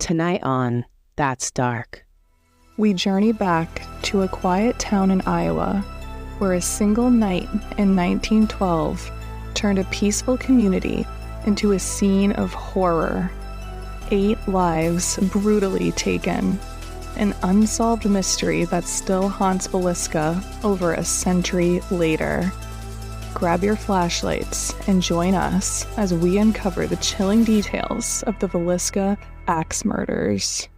Tonight on That's Dark. We journey back to a quiet town in Iowa where a single night in 1912 turned a peaceful community into a scene of horror. 8 lives brutally taken. An unsolved mystery that still haunts Villisca over a century later. Grab your flashlights and join us as we uncover the chilling details of the Villisca Axe Murders.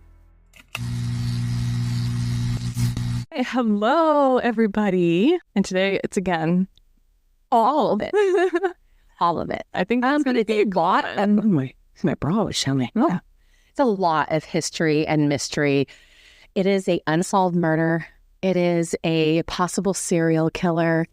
Hey, hello, everybody. And today it's again All of it. All of it. I think I'm going to do a lot. My bra was showing. Yeah. It's a lot of history and mystery. It is a unsolved murder. It is a possible serial killer.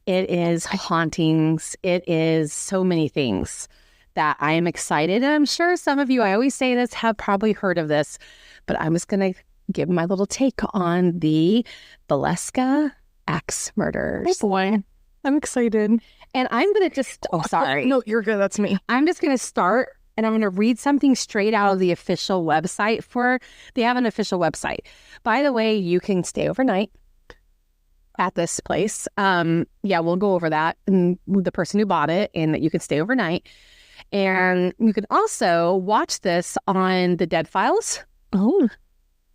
It is hauntings. It is so many things that I am excited. And I'm sure some of you, I always say this, have probably heard of this, but I'm just going to give my little take on the Villisca Axe Murders. Oh boy, I'm excited. And I'm going to just, sorry. No, you're good. That's me. I'm just going to start and I'm going to read something straight out of the official website they have an official website. By the way, you can stay overnight at this place. We'll go over that and with the person who bought it and that you can stay overnight. And you can also watch this on the Dead Files. Oh.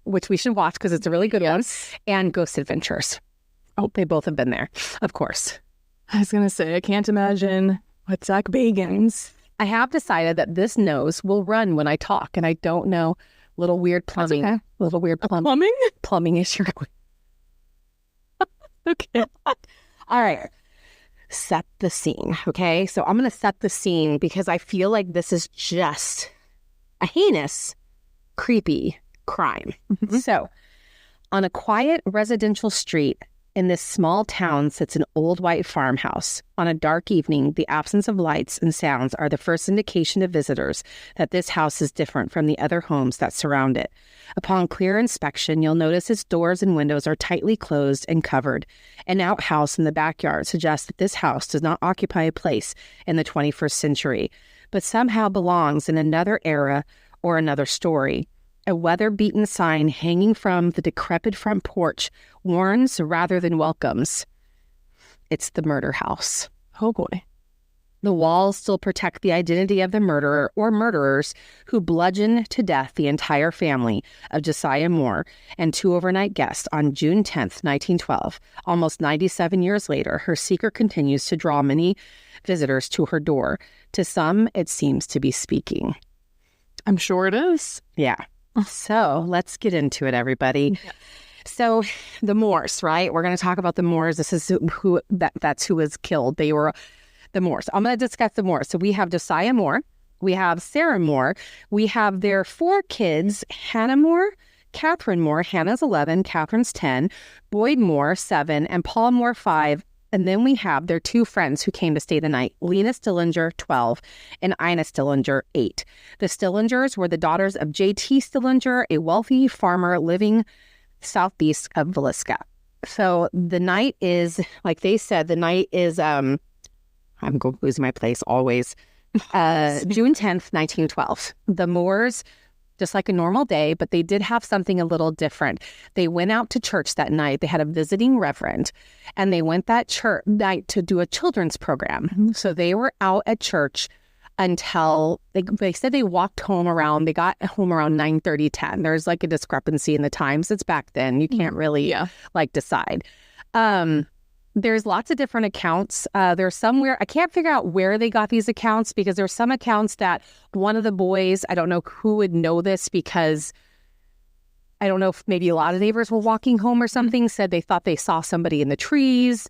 Which we should watch because it's a really good one. And Ghost Adventures. Oh, they both have been there, of course. I was going to say, I can't imagine what Zach Bagans. I have decided that this nose will run when I talk, and I don't know. Little weird plumbing. Okay. Little weird Plumbing? Plumbing issue. Okay. All right. Set the scene, okay? So I'm going to set the scene because I feel like this is just a heinous, creepy crime. Mm-hmm. So, on a quiet residential street in this small town sits an old white farmhouse. On a dark evening, the absence of lights and sounds are the first indication to visitors that this house is different from the other homes that surround it. Upon clear inspection, you'll notice its doors and windows are tightly closed and covered. An outhouse in the backyard suggests that this house does not occupy a place in the 21st century, but somehow belongs in another era or another story. A weather-beaten sign hanging from the decrepit front porch warns rather than welcomes. It's the murder house. Oh boy. The walls still protect the identity of the murderer or murderers who bludgeoned to death the entire family of Josiah Moore and 2 overnight guests on June 10th, 1912. Almost 97 years later, her secret continues to draw many visitors to her door. To some, it seems to be speaking. I'm sure it is. Yeah. So let's get into it, everybody. Yeah. So the Moores, right? We're going to talk about the Moores. This is that's who was killed. They were the Moores. I'm going to discuss the Moores. So we have Josiah Moore. We have Sarah Moore. We have their 4 kids, Hannah Moore, Catherine Moore. Hannah's 11, Catherine's 10, Boyd Moore, 7, and Paul Moore, 5. And then we have their 2 friends who came to stay the night, Lena Stillinger, 12, and Ina Stillinger, 8. The Stillingers were the daughters of J.T. Stillinger, a wealthy farmer living southeast of Villisca. So the night is, like they said, I'm going to lose my place always, June 10th, 1912. The Moores, just like a normal day, but they did have something a little different. They went out to church that night. They had a visiting reverend, and they went that night to do a children's program. Mm-hmm. So they were out at church until they said they walked home they got home around 9:30, 10. There's like a discrepancy in the times. It's back then. You can't really decide. There's lots of different accounts. There's somewhere, I can't figure out where they got these accounts because there's some accounts that one of the boys, I don't know who would know this because I don't know if maybe a lot of neighbors were walking home or something, said they thought they saw somebody in the trees,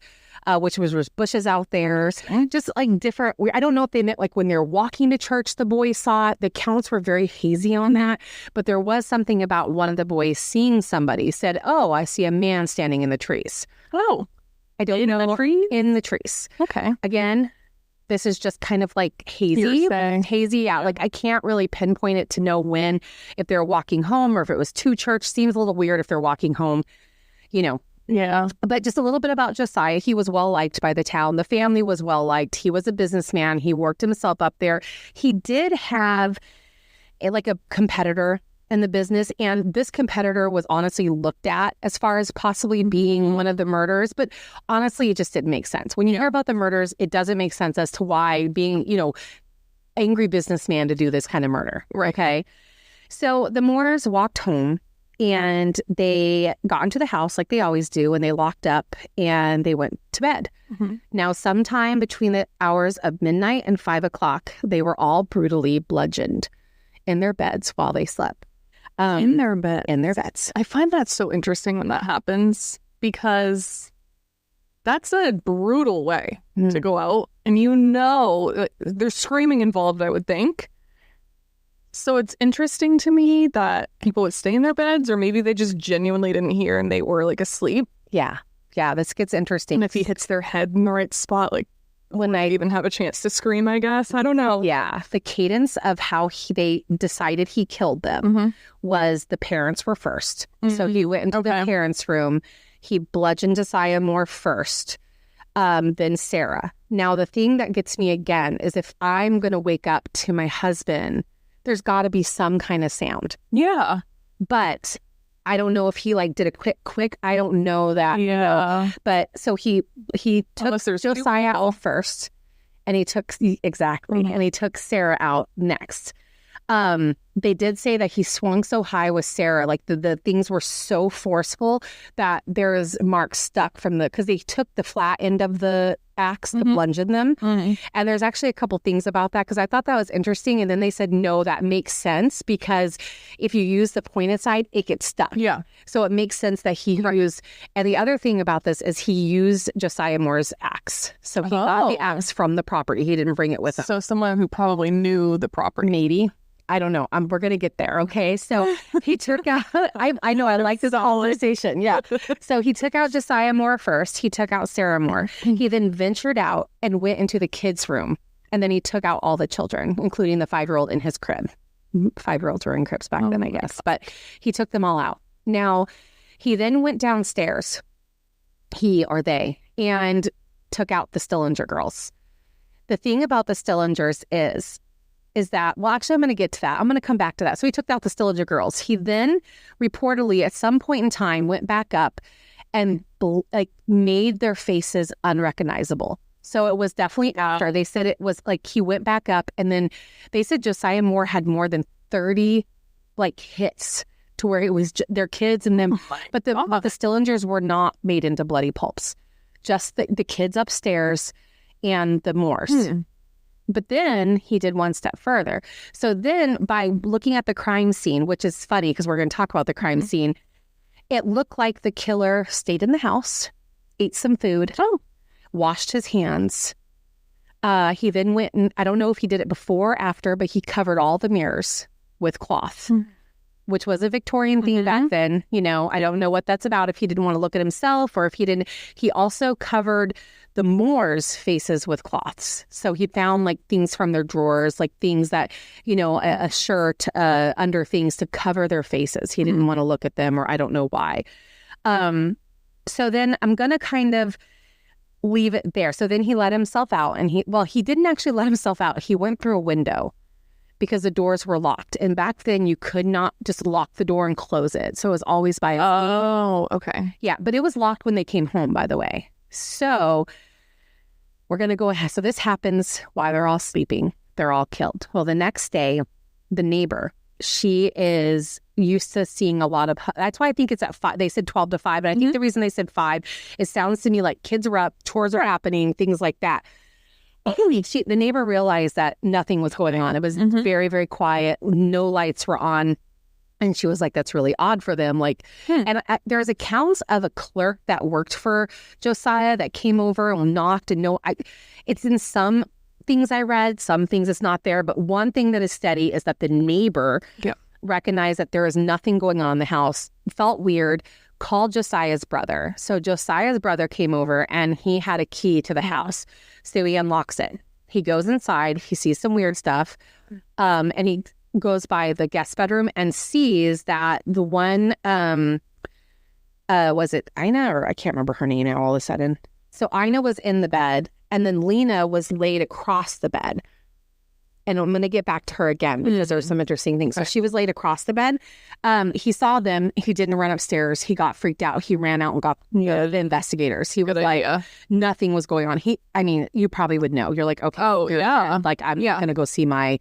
which was bushes out there. Just like different, I don't know if they meant like when they're walking to church, the boys saw it. The accounts were very hazy on that, but there was something about one of the boys seeing somebody, said, "Oh, I see a man standing in the trees." Oh. I don't know. In the trees. Okay. Again, this is just kind of like hazy. Hazy out. Like I can't really pinpoint it to know when, if they're walking home or if it was to church. Seems a little weird if they're walking home, Yeah. But just a little bit about Josiah. He was well liked by the town. The family was well liked. He was a businessman. He worked himself up there. He did have a competitor in the business. And this competitor was honestly looked at as far as possibly being one of the murderers. But honestly, it just didn't make sense. When you hear about the murders, it doesn't make sense as to why being, angry businessman to do this kind of murder. Right. Okay. So the mourners walked home and they got into the house like they always do, and they locked up and they went to bed. Mm-hmm. Now, sometime between the hours of midnight and 5 o'clock, they were all brutally bludgeoned in their beds while they slept. In their bed. In their beds. I find that so interesting when that happens, because that's a brutal way to go out. And there's screaming involved, I would think. So it's interesting to me that people would stay in their beds, or maybe they just genuinely didn't hear and they were like asleep. Yeah. Yeah, this gets interesting. And if he hits their head in the right spot, like, when I even have a chance to scream, I guess. I don't know. Yeah. The cadence of how they decided he killed them was the parents were first. So he went into the parents' room. He bludgeoned Josiah Moore first, then Sarah. Now, the thing that gets me again is if I'm going to wake up to my husband, there's got to be some kind of sound. Yeah. But I don't know if he did a quick. I don't know that. Yeah. But so he took Josiah out first, and he took and he took Sarah out next. They did say that he swung so high with Sarah, like the things were so forceful that there is marks stuck from because they took the flat end of the axe to bludgeon them. And there's actually a couple things about that, because I thought that was interesting. And then they said, no, that makes sense, because if you use the pointed side, it gets stuck. Yeah. So it makes sense that he used. And the other thing about this is he used Josiah Moore's axe. So he got the axe from the property. He didn't bring it with him. So someone who probably knew the property. Maybe. I don't know. We're going to get there. Okay. So he took out, I know I like this conversation. Yeah. So he took out Josiah Moore first. He took out Sarah Moore. He then ventured out and went into the kids' room. And then he took out all the children, including the 5-year-old in his crib. 5-year-olds were in cribs back then, I guess. But he took them all out. Now, he then went downstairs, he or they, and took out the Stillinger girls. The thing about the Stillingers is that, well, actually, I'm going to get to that. I'm going to come back to that. So he took out the Stillinger girls. He then reportedly, at some point in time, went back up and made their faces unrecognizable. So it was definitely after. They said it was he went back up, and then they said Josiah Moore had more than 30 hits to where it was their kids and them. But the Stillingers were not made into bloody pulps. Just the kids upstairs and the Moores. But then he did one step further. So then by looking at the crime scene, which is funny because we're going to talk about the crime scene, it looked like the killer stayed in the house, ate some food, washed his hands. He then went and I don't know if he did it before or after, but he covered all the mirrors with cloth, which was a Victorian thing back then. I don't know what that's about, if he didn't want to look at himself or if he didn't. He also covered the Moors' faces with cloths. So he found things from their drawers, things that, a shirt under things to cover their faces. He didn't want to look at them, or I don't know why. So then I'm going to kind of leave it there. So then he let himself out, and he didn't actually let himself out. He went through a window because the doors were locked. And back then you could not just lock the door and close it. So it was always by okay. Yeah, but it was locked when they came home, by the way. So we're going to go ahead. So this happens while they're all sleeping. They're all killed. Well, the next day, the neighbor, she is used to seeing a lot of, that's why I think it's at 5. They said 12 to 5. And I think the reason they said 5, it sounds to me like kids are up, chores are happening, things like that. The neighbor realized that nothing was going on. It was very, very quiet. No lights were on. And she was like, that's really odd for them. And there's accounts of a clerk that worked for Josiah that came over and knocked and it's in some things I read, some things it's not there. But one thing that is steady is that the neighbor recognized that there is nothing going on in the house, felt weird, called Josiah's brother. So Josiah's brother came over and he had a key to the house. So he unlocks it. He goes inside, he sees some weird stuff, and he goes by the guest bedroom and sees that the one, was it Ina, or I can't remember her name now all of a sudden. So Ina was in the bed, and then Lena was laid across the bed. And I'm going to get back to her again because there's some interesting things. So she was laid across the bed. He saw them. He didn't run upstairs. He got freaked out. He ran out and got the investigators. He was like, nothing was going on. I mean, you probably would know. You're like, okay. Oh, yeah. Like, I'm going to go see my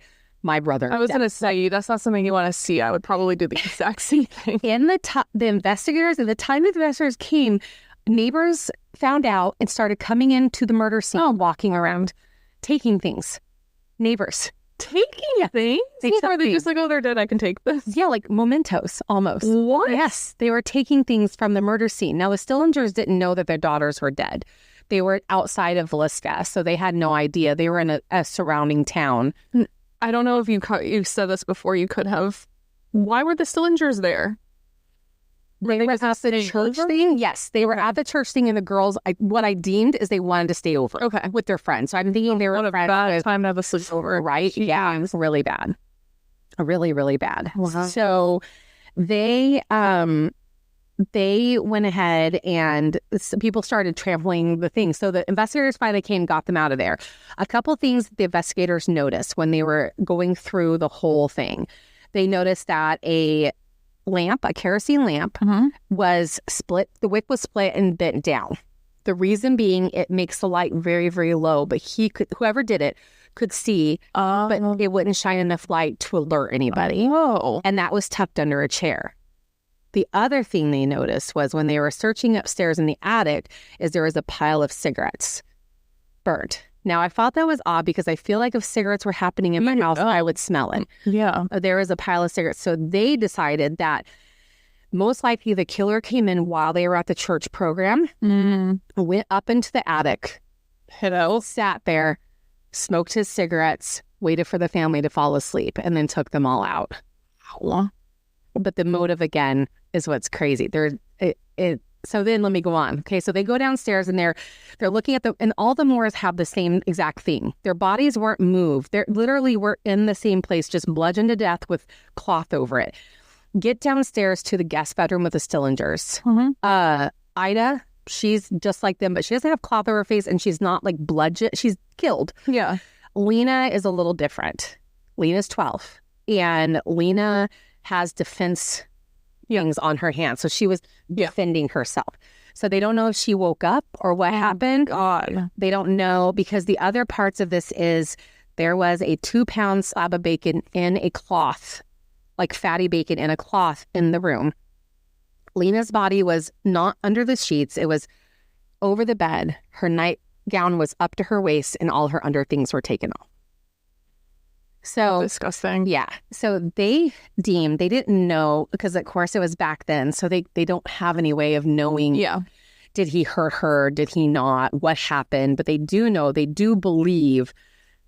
brother. I was going to say, that's not something you want to see. I would probably do the exact same thing. And the investigators, at the time the investigators came, neighbors found out and started coming into the murder scene, walking around, taking things. Neighbors. Taking things? Or they just like, oh, they're dead, I can take this? Yeah, like mementos, almost. What? Yes, they were taking things from the murder scene. Now, the Stillingers didn't know that their daughters were dead. They were outside of Villisca, so they had no idea. They were in a surrounding town. I don't know if you said this before. You could have. Why were the Stillingers there? They were at the church thing. Yes, they were at the church thing, and the girls, what I deemed is they wanted to stay over with their friends. So I'm thinking they were what a bad time to have a sleepover. Right? Jeez. Yeah, it was really bad. Really, really bad. Wow. So they went ahead and people started trampling the thing. So the investigators finally came, got them out of there. A couple things the investigators noticed when they were going through the whole thing. They noticed that a kerosene lamp was split. The wick was split and bent down. The reason being it makes the light very, very low, but whoever did it could see, but it wouldn't shine enough light to alert anybody. Oh. And that was tucked under a chair. The other thing they noticed was when they were searching upstairs in the attic is there was a pile of cigarettes burnt. Now, I thought that was odd because I feel like if cigarettes were happening in my house, I would smell it. Yeah. There was a pile of cigarettes. So they decided that most likely the killer came in while they were at the church program, went up into the attic, sat there, smoked his cigarettes, waited for the family to fall asleep, and then took them all out. But the motive, again, is what's crazy. So then let me go on. Okay, so they go downstairs and they're looking at and all the Moors have the same exact thing. Their bodies weren't moved. They literally were in the same place, just bludgeoned to death with cloth over it. Get downstairs to the guest bedroom with the Stillingers. Ida, she's just like them, but she doesn't have cloth over her face and she's not like bludgeoned. She's killed. Yeah. Lena is a little different. Lena's 12 and Lena has defense things on her hands. So she was defending herself. So they don't know if she woke up or what happened. God. They don't know because the other parts of this is there was a 2-pound slab of bacon in a cloth, like fatty bacon in a cloth in the room. Lena's body was not under the sheets. It was over the bed. Her nightgown was up to her waist and all her underthings were taken off. So disgusting. Yeah. So they didn't know because of course it was back then. So they don't have any way of knowing. Yeah. Did he hurt her? Did he not? What happened? But they do believe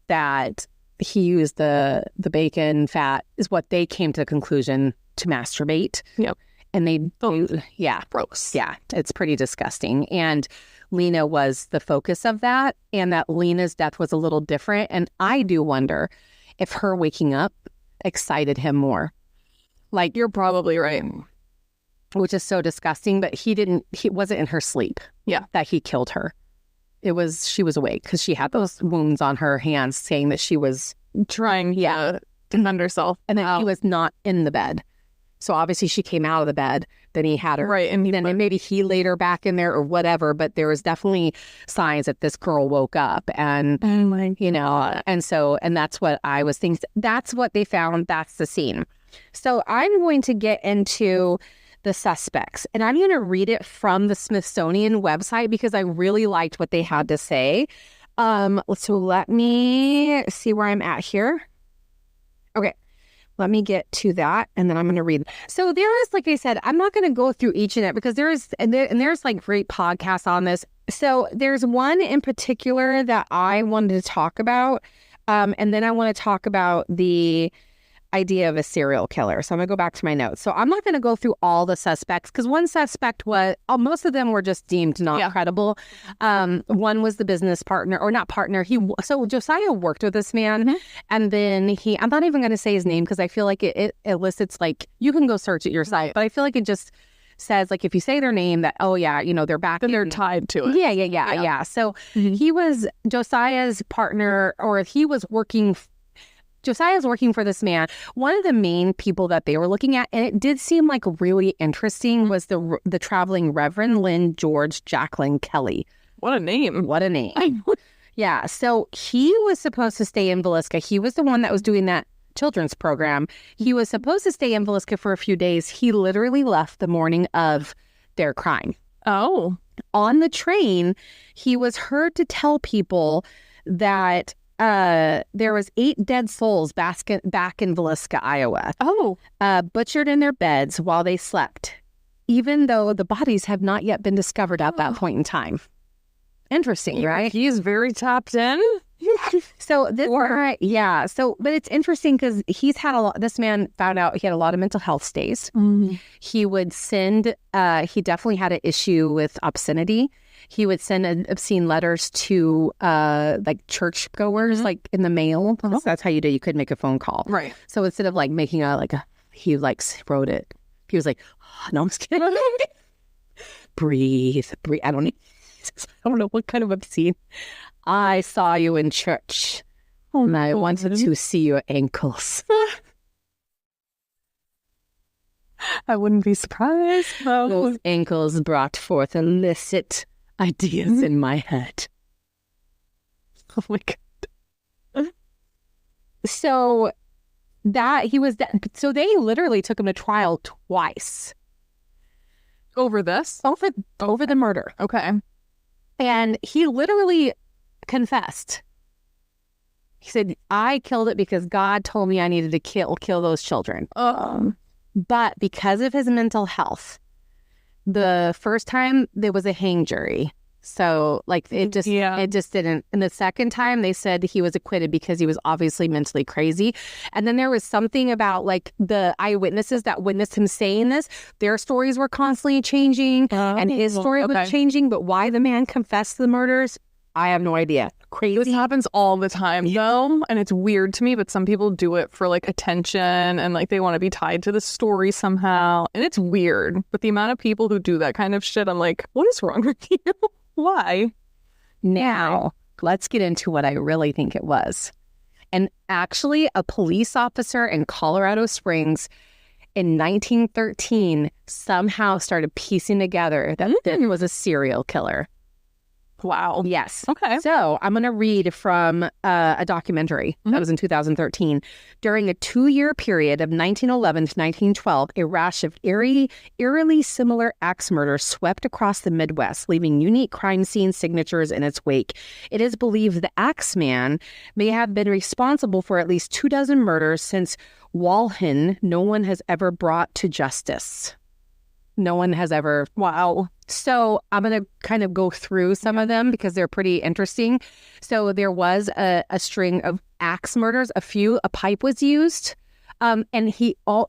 that he used the bacon fat is what they came to the conclusion to masturbate. Yep. And gross. Yeah. It's pretty disgusting. And Lena was the focus of that. And that Lena's death was a little different. And I do wonder if her waking up excited him more. Like, you're probably right. Which is so disgusting, but he wasn't in her sleep. Yeah. That he killed her. She was awake because she had those wounds on her hands saying that she was trying to defend herself. And then he was not in the bed. So obviously she came out of the bed, then he had her. Right. And then maybe he laid her back in there or whatever, but there was definitely signs that this girl woke up and, and that's what I was thinking. That's what they found. That's the scene. So I'm going to get into the suspects and I'm going to read it from the Smithsonian website because I really liked what they had to say. So let me see where I'm at here. Okay. Let me get to that, and then I'm going to read. So there is, like I said, I'm not going to go through each of it because there's like great podcasts on this. So there's one in particular that I wanted to talk about, and then I want to talk about the idea of a serial killer. So I'm going to go back to my notes. So I'm not going to go through all the suspects because one suspect most of them were just deemed not credible. One was the business partner or not partner. So Josiah worked with this man and then I'm not even going to say his name because I feel like it elicits like, you can go search it yourself, but I feel like it just says like, if you say their name that, they're back. Then they're tied to it. Yeah. So he was Josiah's partner or he was working Josiah's working for this man. One of the main people that they were looking at, and it did seem like really interesting, was the traveling Reverend Lynn George Jacqueline Kelly. What a name. What a name. Yeah. So he was supposed to stay in Villisca. He was the one that was doing that children's program. He was supposed to stay in Villisca for a few days. He literally left the morning of their crime. Oh. On the train, he was heard to tell people that there was 8 dead souls back in Villisca, Iowa. Oh. Butchered in their beds while they slept, even though the bodies have not yet been discovered at that point in time. Interesting, right? He's very tapped in. So this, yeah. So, but it's interesting because he's had a lot. This man found out he had a lot of mental health stays. Mm-hmm. He would send. He definitely had an issue with obscenity. He would send obscene letters to like church goers, like in the mail. Oh. That's how you did. You could make a phone call, Right? So instead of like making he like wrote it. He was like, oh, no, I'm just kidding. breathe. I don't know what kind of obscene. I saw you in church, and I wanted to see your ankles. I wouldn't be surprised. Those ankles brought forth illicit ideas in my head. Oh my God. So so they literally took him to trial twice. Over this? Over the murder. Okay. And he literally confessed. He said, I killed it because God told me I needed to kill those children. But because of his mental health, the first time there was a hang jury. So like it just didn't. And the second time they said he was acquitted because he was obviously mentally crazy. And then there was something about like the eyewitnesses that witnessed him saying this. Their stories were constantly changing and his story was changing. But why the man confessed the murders, I have no idea. Crazy. This happens all the time though, and it's weird to me, but some people do it for like attention and like they want to be tied to the story somehow, and it's weird. But the amount of people who do that kind of shit, I'm like, what is wrong with you? Why? Now, let's get into what I really think it was. And actually, a police officer in Colorado Springs in 1913 somehow started piecing together that this was a serial killer. Wow. Yes. Okay. So I'm going to read from a documentary that was in 2013. During a 2-year period of 1911 to 1912, a rash of eerily similar axe murders swept across the Midwest, leaving unique crime scene signatures in its wake. It is believed the Axe Man may have been responsible for at least 24 murders since Walhen. No one has ever brought to justice. No one has ever. Wow. So I'm going to kind of go through some of them because they're pretty interesting. So there was a string of axe murders. A pipe was used. And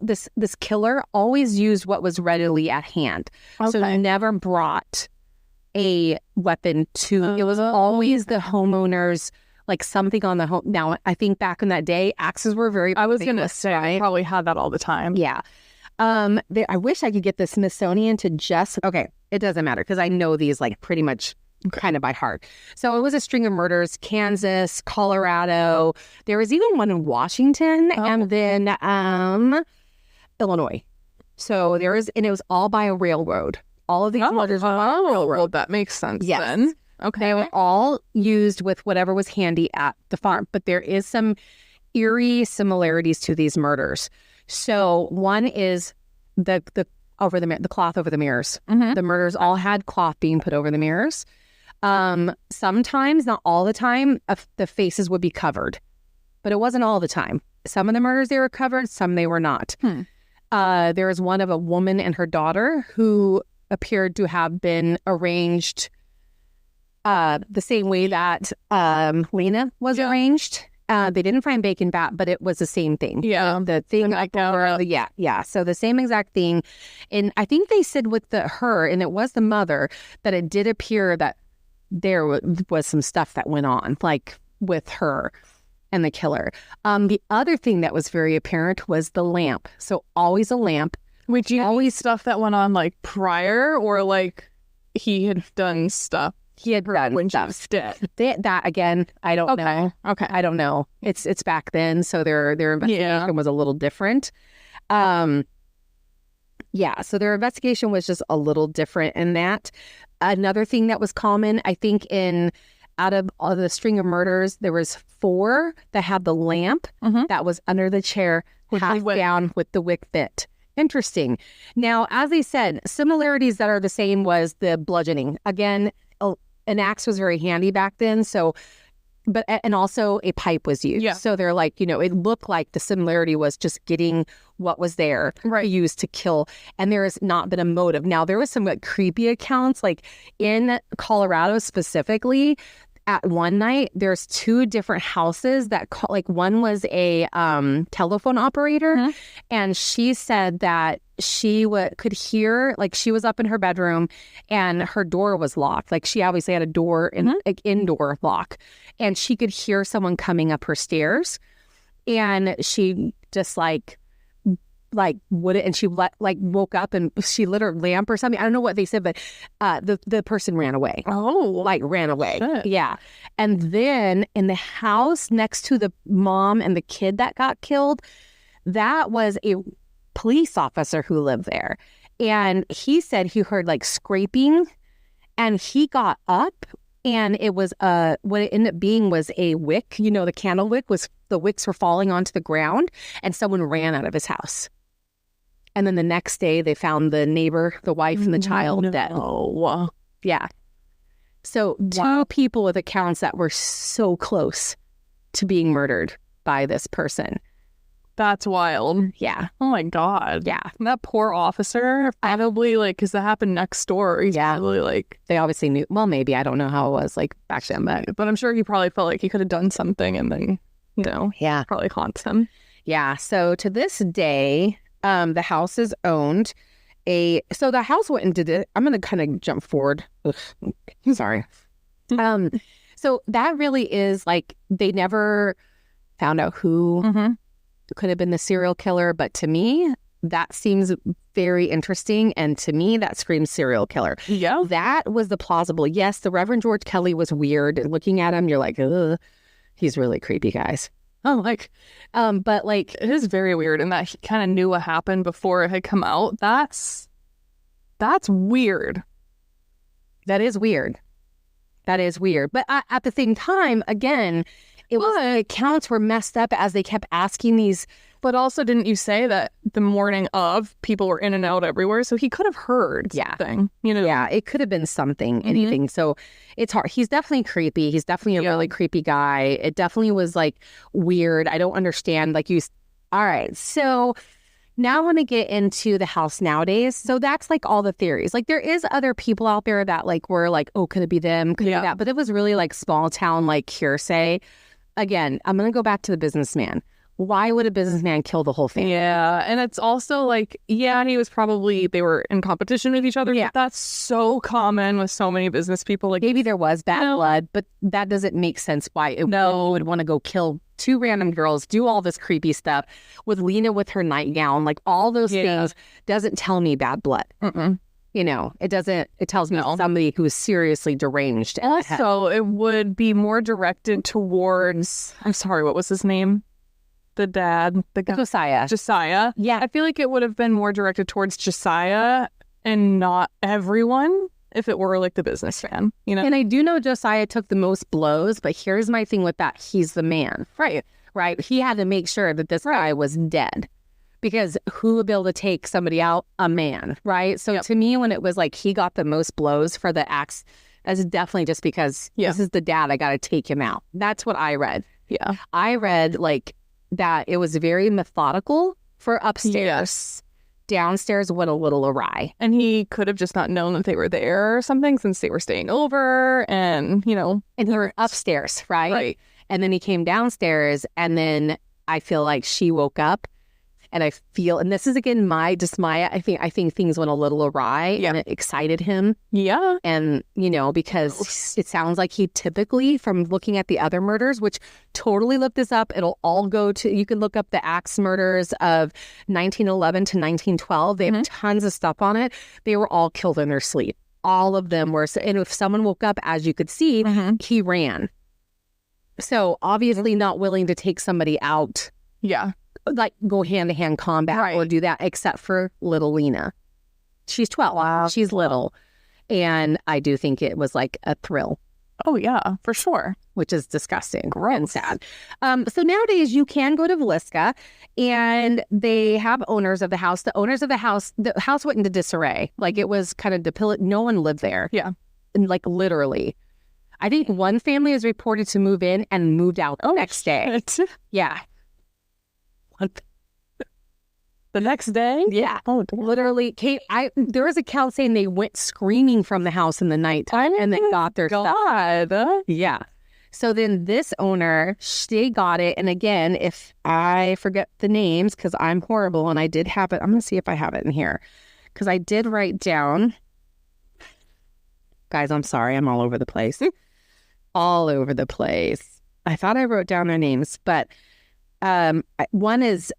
this killer always used what was readily at hand. Okay. So he never brought a weapon to, it was always the homeowners, like something on the home. Now, I think back in that day, axes were very I was going to say, right? I probably had that all the time. Yeah. I wish I could get the Smithsonian to just, okay, it doesn't matter because I know these like pretty much kind of by heart. So it was a string of murders, Kansas, Colorado. There was even one in Washington and then Illinois. So and it was all by a railroad. All of these murders were on a railroad. Well, that makes sense then. Okay. They were all used with whatever was handy at the farm, but there is some eerie similarities to these murders. So one is the cloth over the mirrors. Mm-hmm. The murders all had cloth being put over the mirrors. Sometimes, not all the time, the faces would be covered, but it wasn't all the time. Some of the murders they were covered, some they were not. There was one of a woman and her daughter who appeared to have been arranged the same way that Lena was arranged. They didn't find bacon bat, but it was the same thing. Yeah. The thing. Yeah. So the same exact thing. And I think they said with her, and it was the mother, that it did appear that there was some stuff that went on, like with her and the killer. The other thing that was very apparent was the lamp. So always a lamp. Which always stuff that went on like prior or like he had done stuff he had done when she stuff. was dead. That again, I don't know. Okay. I don't know. It's back then, so their investigation was a little different. Yeah, so their investigation was just a little different in that. Another thing that was common, I think, out of all the string of murders, there was 4 that had the lamp that was under the chair, half down with the wick bit. Interesting. Now, as they said, similarities that are the same was the bludgeoning. Again, an axe was very handy back then, and also a pipe was used. Yeah. So they're like, it looked like the similarity was just getting what was there used to kill. And there has not been a motive. Now, there was some creepy accounts, like in Colorado specifically. At one night, there's 2 different houses that one was a telephone operator, and she said that she could hear, like she was up in her bedroom and her door was locked. Like she obviously had a door indoor lock, and she could hear someone coming up her stairs, and she just and she woke up and she lit her lamp or something. I don't know what they said, but the person ran away. Ran away. Shit. Yeah. And then in the house next to the mom and the kid that got killed, that was a police officer who lived there. And he said he heard scraping, and he got up, and it was what it ended up being was a wick. The candle wick the wicks were falling onto the ground, and someone ran out of his house. And then the next day, they found the neighbor, the wife, and the child dead. Oh, yeah. So 2 people with accounts that were so close to being murdered by this person. That's wild. Yeah. Oh my God. Yeah. That poor officer, probably because that happened next door. He's probably they obviously knew. Well, maybe, I don't know how it was back then, but I'm sure he probably felt like he could have done something, and then probably haunts him. Yeah. So to this day, the house is owned. So the house went and did it. I'm going to kind of jump forward. Ugh, sorry. So that really is they never found out who could have been the serial killer. But to me, that seems very interesting. And to me, that screams serial killer. Yeah. That was the plausible. Yes, the Reverend George Kelly was weird. Looking at him, you're like, ugh, he's really creepy, guys. But it is very weird in that he kind of knew what happened before it had come out. That's weird. That is weird. But at the same time, again, accounts were messed up as they kept asking these. But also, didn't you say that the morning of, people were in and out everywhere? So he could have heard something, Yeah, it could have been something, anything. So it's hard. He's definitely creepy. He's definitely a really creepy guy. It definitely was weird. I don't understand. All right. So now I want to get into the house nowadays. So that's all the theories. There is other people out there that were could it be them? Could it be that? But it was really small town, hearsay. Again, I'm going to go back to the businessman. Why would a businessman kill the whole family? Yeah, and it's also he was probably, they were in competition with each other. Yeah. That's so common with so many business people. Maybe there was bad blood, but that doesn't make sense why it would want to go kill 2 random girls, do all this creepy stuff with Lena with her nightgown. All those things doesn't tell me bad blood. It doesn't, it tells me somebody who is seriously deranged. Also, it would be more directed towards, I'm sorry, what was his name? The dad, the guy. Josiah. Yeah. I feel like it would have been more directed towards Josiah and not everyone if it were the businessman, And I do know Josiah took the most blows, but here's my thing with that. He's the man. Right. He had to make sure that this guy was dead, because who would be able to take somebody out? A man. Right. So to me, when it was he got the most blows for the axe, that's definitely just because this is the dad. I got to take him out. That's what I read. Yeah. I read that it was very methodical for upstairs. Yes. Downstairs went a little awry. And he could have just not known that they were there or something, since they were staying over and, And they were upstairs, right? Right. And then he came downstairs, and then I feel like she woke up, and I feel, and this is again I think things went a little awry, and it excited him. Yeah. And, because it sounds like he typically, from looking at the other murders, which totally look this up, it'll all go to, you can look up the Axe Murders of 1911 to 1912. They have tons of stuff on it. They were all killed in their sleep. all of them were. And if someone woke up, as you could see, he ran. So obviously not willing to take somebody out. Yeah. Like go hand-to-hand combat or do that, except for little Lena. She's 12. Wow. She's little. And I do think it was like a thrill. Oh, yeah, for sure. Which is disgusting and sad. So nowadays you can go to Villisca and they have owners of the house. The owners of the house went into disarray. Like it was kind of no one lived there. Yeah. And like literally. I think one family is reported to move in and moved out the next day. Yeah. The next day? Yeah. Oh, literally. Kate, there was accounts saying they went screaming from the house in the nighttime and they got their stuff. Yeah. So then this owner, they got it. And again, if I forget the names, because I'm horrible and I did have it. I'm going to see if I have it in here. Because I did write down. Guys, I'm sorry. I'm all over the place. All over the place. I thought I wrote down their names, but one is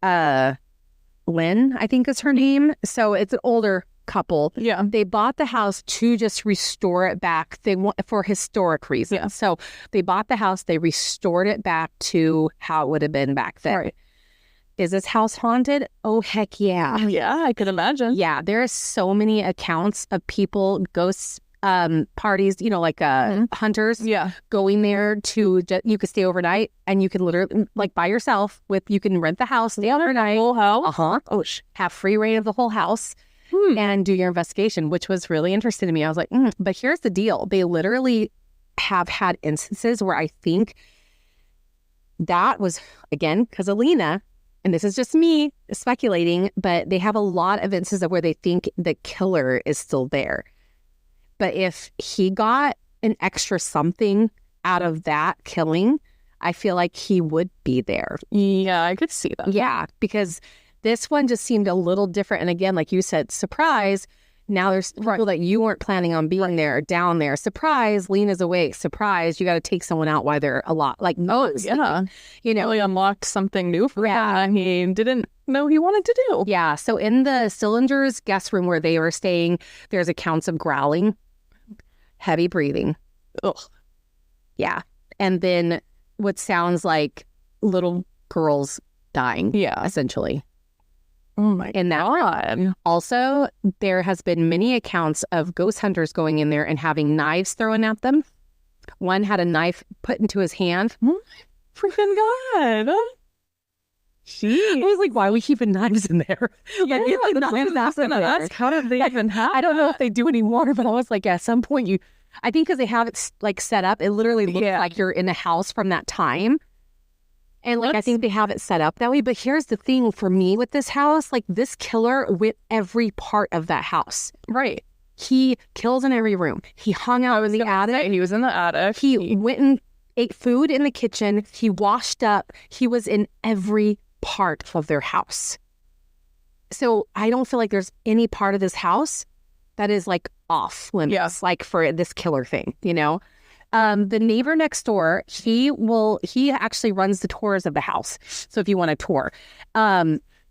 Lynn, I think is her name. So it's an older couple. Yeah. They bought the house to just restore it back. They want for historic reasons. Yeah. So they bought the house, they restored it back to how it would have been back then. Right. Is this house haunted? Oh, heck yeah. Yeah, I could imagine. Yeah, there are so many accounts of people, ghosts, parties, like hunters going there to you could stay overnight and you can literally like by yourself you can rent the house, stay overnight, whole house. Have free reign of the whole house and do your investigation, which was really interesting to me. I was like, but here's the deal. They literally have had instances where I think that was, again, because of Lena, and this is just me speculating, but they have a lot of instances of where they think the killer is still there. But if he got an extra something out of that killing, I feel like he would be there. Yeah, I could see that. Yeah, because this one just seemed a little different. And again, like you said, surprise. Now there's people that you weren't planning on being there or down there. Surprise, Lena's awake. Surprise, you got to take someone out while they're a lot. Like, really unlocked something new for him. He didn't know he wanted to do. Yeah. So in the Cylinders guest room where they were staying, there's accounts of growling. Heavy breathing. Ugh. Yeah. And then what sounds like little girls dying. Yeah. Essentially. Oh my God. Also, there has been many accounts of ghost hunters going in there and having knives thrown at them. One had a knife put into his hand. Oh my freaking God. I was like, why are we keeping knives in there? Yeah, that's how did they even have? I don't know if they do anymore, but I was like, at some point I think because they have it like set up, it literally looks like you're in a house from that time. And like, I think they have it set up that way. But here's the thing for me with this house, like this killer went every part of that house. Right. He kills in every room. He hung out in the attic. He was in the attic. He went and ate food in the kitchen. He washed up. He was in every part of their house. So I don't feel like there's any part of this house that is like off limits, like for this killer thing, The neighbor next door, he actually runs the tours of the house. So if you want a tour,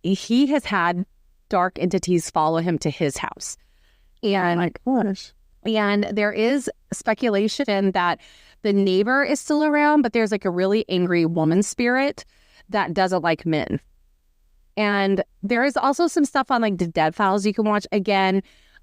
he has had dark entities follow him to his house. And, oh my gosh. And there is speculation that the neighbor is still around, but there's like a really angry woman spirit that doesn't like men. And there is also some stuff on like the Dead Files you can watch. Again,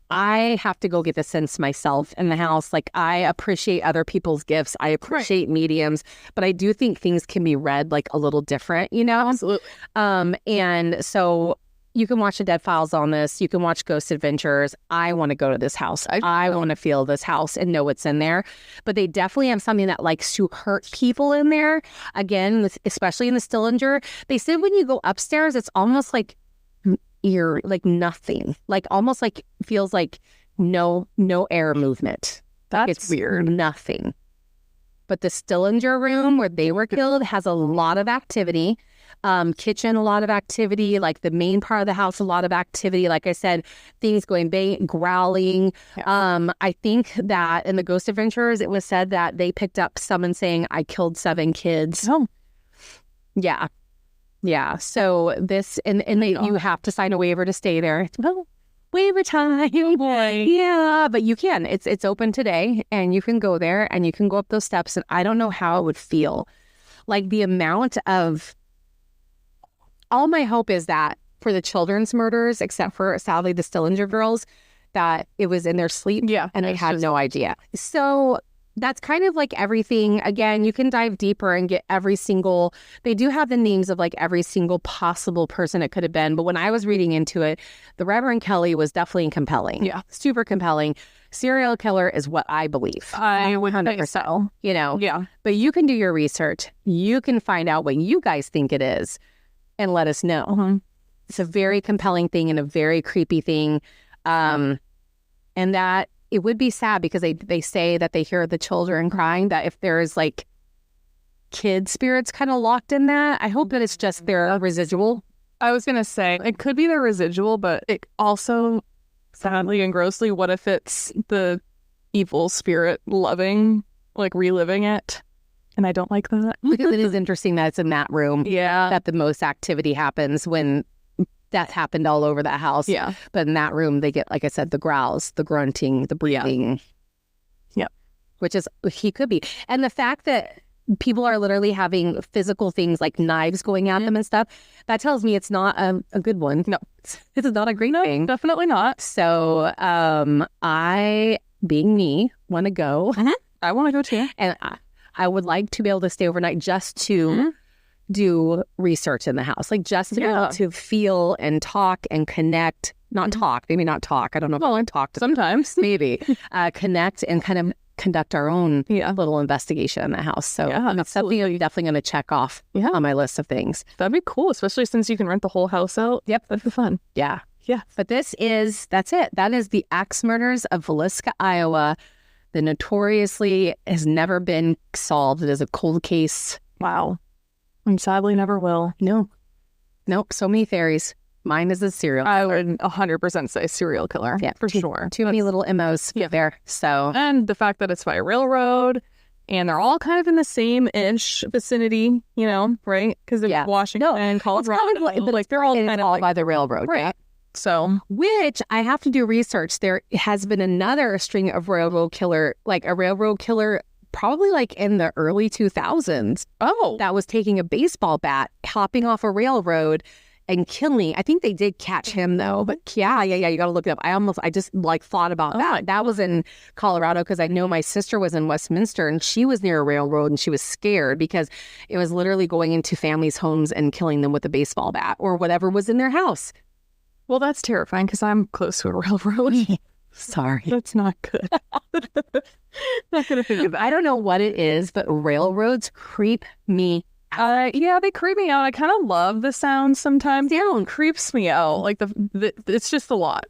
I have to go get the sense myself in the house. Like I appreciate other people's gifts. I appreciate mediums, but I do think things can be read like a little different, Absolutely. And so you can watch the Dead Files on this. You can watch Ghost Adventures. I want to go to this house. I want to feel this house and know what's in there. But they definitely have something that likes to hurt people in there. Again, especially in the Stillinger. They said when you go upstairs, it's almost like eerie, like nothing. Like almost like feels like no air movement. That's weird. Nothing. But the Stillinger room where they were killed has a lot of activity. Kitchen, a lot of activity, like the main part of the house, a lot of activity. Like I said, things going bang, growling. Yeah. I think that in the Ghost Adventures, it was said that they picked up someone saying, I killed 7 kids. Oh. Yeah. Yeah. So this, and you have to sign a waiver to stay there. Well, waiver time. Oh boy. Yeah, but you can. It's open today, and you can go there, and you can go up those steps, and I don't know how it would feel. Like the amount of... All my hope is that for the children's murders, except for, sadly, the Stillinger girls, that it was in their sleep, and I had no idea. So that's kind of like everything. Again, you can dive deeper and get every single... They do have the names of like every single possible person it could have been. But when I was reading into it, the Reverend Kelly was definitely compelling. Yeah. Super compelling. Serial killer is what I believe. I would 100%. So, you know. Yeah. But you can do your research. You can find out what you guys think it is and let us know. Mm-hmm. It's a very compelling thing and a very creepy thing. And that it would be sad because they say that they hear the children crying, that if there's like kid spirits kind of locked in that, I hope that it's just their residual. I was going to say, it could be their residual, but it also, sadly and grossly, what if it's the evil spirit reliving it? And I don't like that. Because it is interesting that it's in that room Yeah. that the most activity happens when death happened all over that house. Yeah. But in that room, they get, like I said, the growls, the grunting, the breathing. Yep. Which is, he could be. And the fact that people are literally having physical things like knives going at them and stuff, that tells me it's not a good one. No. It's not a great thing. Definitely not. So I, being me, want to go. I want to go too. And I would like to be able to stay overnight just to do research in the house, like just to be able to feel and talk and connect. Maybe not talk. I don't know if I want to talk. Sometimes. Maybe connect and kind of conduct our own little investigation in the house. So that's something I'm definitely going to check off on my list of things. That'd be cool, especially since you can rent the whole house out. Yep. That'd be fun. Yeah. Yeah. But that's it. That is the Axe Murders of Villisca, Iowa. The notoriously has never been solved. It is a cold case. Wow. And sadly never will. No. Nope. So many theories. Mine is a serial. I would 100% say serial killer. Yeah, for sure. Too many little MOs there. So, and the fact that it's by a railroad and they're all kind of in the same-ish vicinity, you know, right? Because it's Washington and Colorado. But they're all kind of by the railroad. Right. So, which I have to do research. There has been another string of railroad killer, probably like in the early 2000s. Oh. That was taking a baseball bat, hopping off a railroad and killing. I think they did catch him though. But yeah. You got to look it up. I just thought about that. That was in Colorado because I know my sister was in Westminster and she was near a railroad and she was scared because it was literally going into families' homes and killing them with a baseball bat or whatever was in their house. Well, that's terrifying because I'm close to a railroad. Sorry. That's not good. Not going to think of that. I don't know what it is, but railroads creep me out. Yeah, they creep me out. I kind of love the sound sometimes. Yeah, it creeps me out. Like, it's just a lot.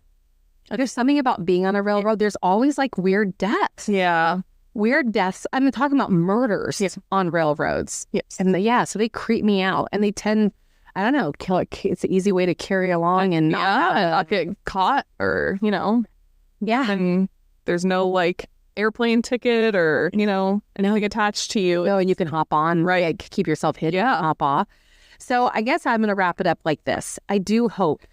There's something about being on a railroad. There's always like weird deaths. Yeah. Weird deaths. I'm talking about murders on railroads. Yes. And so they creep me out. And they tend... I don't know, it's an easy way to carry along and not get caught or, you know. Yeah. And there's no like airplane ticket or, you know, anything attached to you. No, and you can hop on, right? Keep yourself hidden, hop off. So I guess I'm going to wrap it up like this. I do hope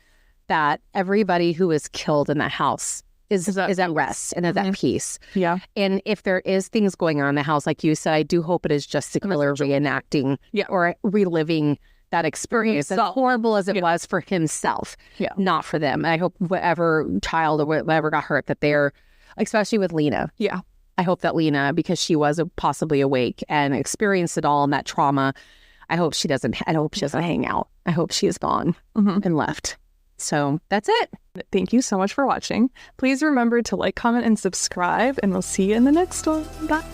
that everybody who is killed in that house is at rest and is at peace. Yeah. And if there is things going on in the house, like you said, I do hope it is just a killer reenacting or reliving that experience, as horrible as it was for himself, not for them. I hope whatever child or whatever got hurt, that they're, especially with Lena. Yeah. I hope that Lena, because she was possibly awake and experienced it all and that trauma, I hope she doesn't hang out. I hope she is gone and left. So that's it. Thank you so much for watching. Please remember to like, comment, and subscribe, and we'll see you in the next one. Bye.